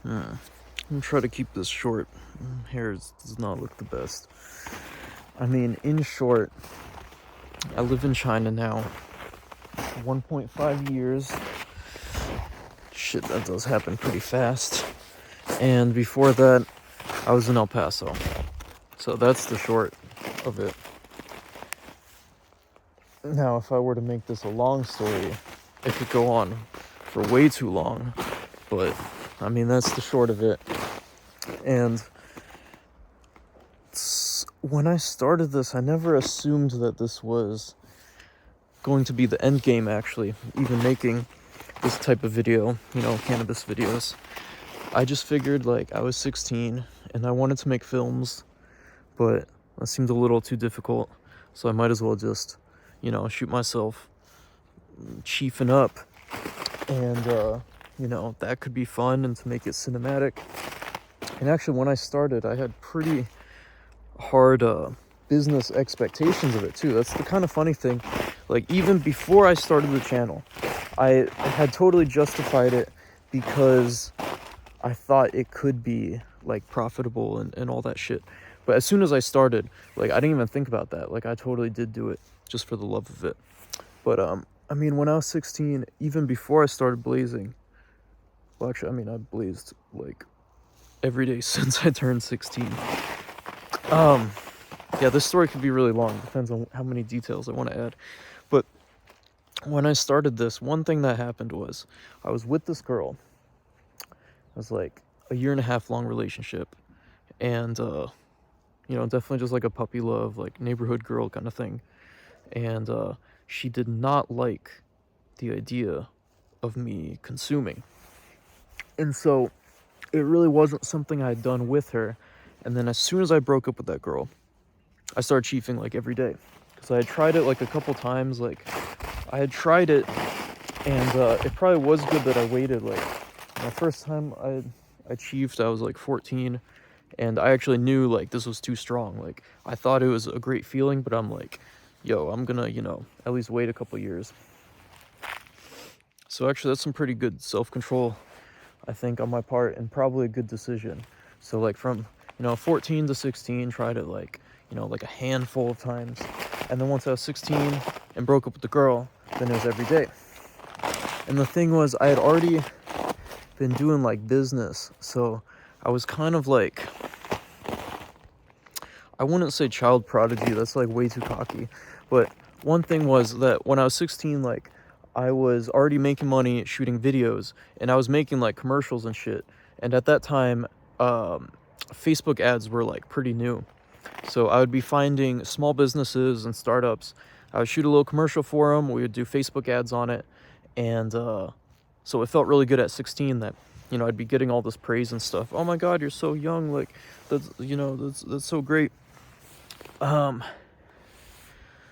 I'm gonna try to keep this short. Hair does not look the best. I mean, in short, I live in China now. 1.5 years. Shit, that does happen pretty fast. And before that, I was in El Paso. So that's the short of it. Now, if I were to make this a long story, it could go on for way too long. But, I mean, that's the short of it. And when I started this, I never assumed that this was going to be the end game, actually, even making this type of video, cannabis videos. I just figured, like, I was 16 and I wanted to make films, but that seemed a little too difficult, so I might as well just, shoot myself chiefing up, and, that could be fun and to make it cinematic. And actually, when I started, I had pretty hard business expectations of it too. That's the kind of funny thing. Like, even before I started the channel, I had totally justified it because I thought it could be like profitable and all that shit. But as soon as I started, like, I didn't even think about that. Like, I totally did do it just for the love of it. But I mean, when I was 16, even before I started blazing, well, actually, I mean, I've blazed like every day since I turned 16. Yeah, this story could be really long. Depends on how many details I want to add. But when I started this, one thing that happened was I was with this girl. It was like a 1.5 year long relationship. And, definitely just like a puppy love, like neighborhood girl kind of thing. And she did not like the idea of me consuming. And so it really wasn't something I had done with her. And then as soon as I broke up with that girl, I started chiefing like every day. Because I had tried it like a couple times. Like, I had tried it, and it probably was good that I waited. Like, my first time I chiefed, I was like 14. And I actually knew, like, this was too strong. Like, I thought it was a great feeling, but I'm like, yo, I'm gonna, at least wait a couple years. So actually, that's some pretty good self-control, I think, on my part, and probably a good decision. So, like, from, 14 to 16, tried it, like, like a handful of times. And then once I was 16 and broke up with the girl, then it was every day. And the thing was, I had already been doing, like, business. So I was kind of like, I wouldn't say child prodigy, that's like way too cocky. But one thing was that when I was 16, like, I was already making money shooting videos, and I was making like commercials and shit. And at that time, Facebook ads were like pretty new. So I would be finding small businesses and startups. I would shoot a little commercial for them. We would do Facebook ads on it. And so it felt really good at 16 that, I'd be getting all this praise and stuff. Oh my God, you're so young. Like, that's so great.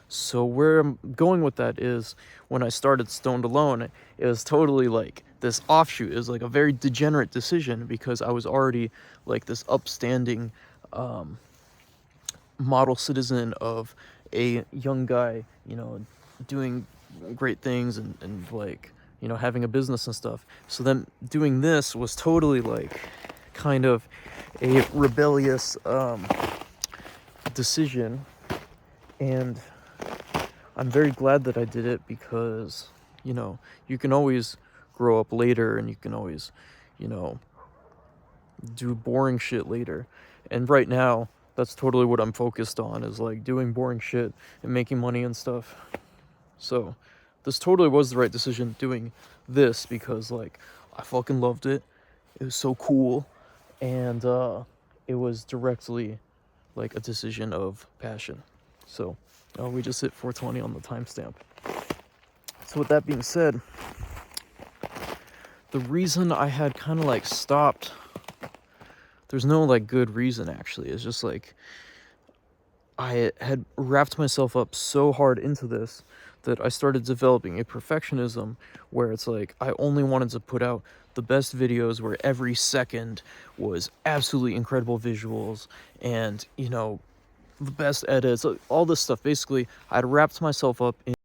So where I'm going with that is when I started Stoned Alone, it was totally like this offshoot. It was like a very degenerate decision because I was already like this upstanding model citizen of a young guy, doing great things and like, having a business and stuff. So then doing this was totally like kind of a rebellious decision. And I'm very glad that I did it because, you can always grow up later and you can always, do boring shit later. And right now, that's totally what I'm focused on, is like doing boring shit and making money and stuff. So this totally was the right decision doing this because, like, I fucking loved it. It was so cool. And it was directly like a decision of passion. So we just hit 4:20 on the timestamp. So with that being said, the reason I had kind of like stopped, there's no like good reason actually. It's just like I had wrapped myself up so hard into this that I started developing a perfectionism where it's like I only wanted to put out the best videos where every second was absolutely incredible visuals and, the best edits, all this stuff. Basically, I'd wrapped myself up in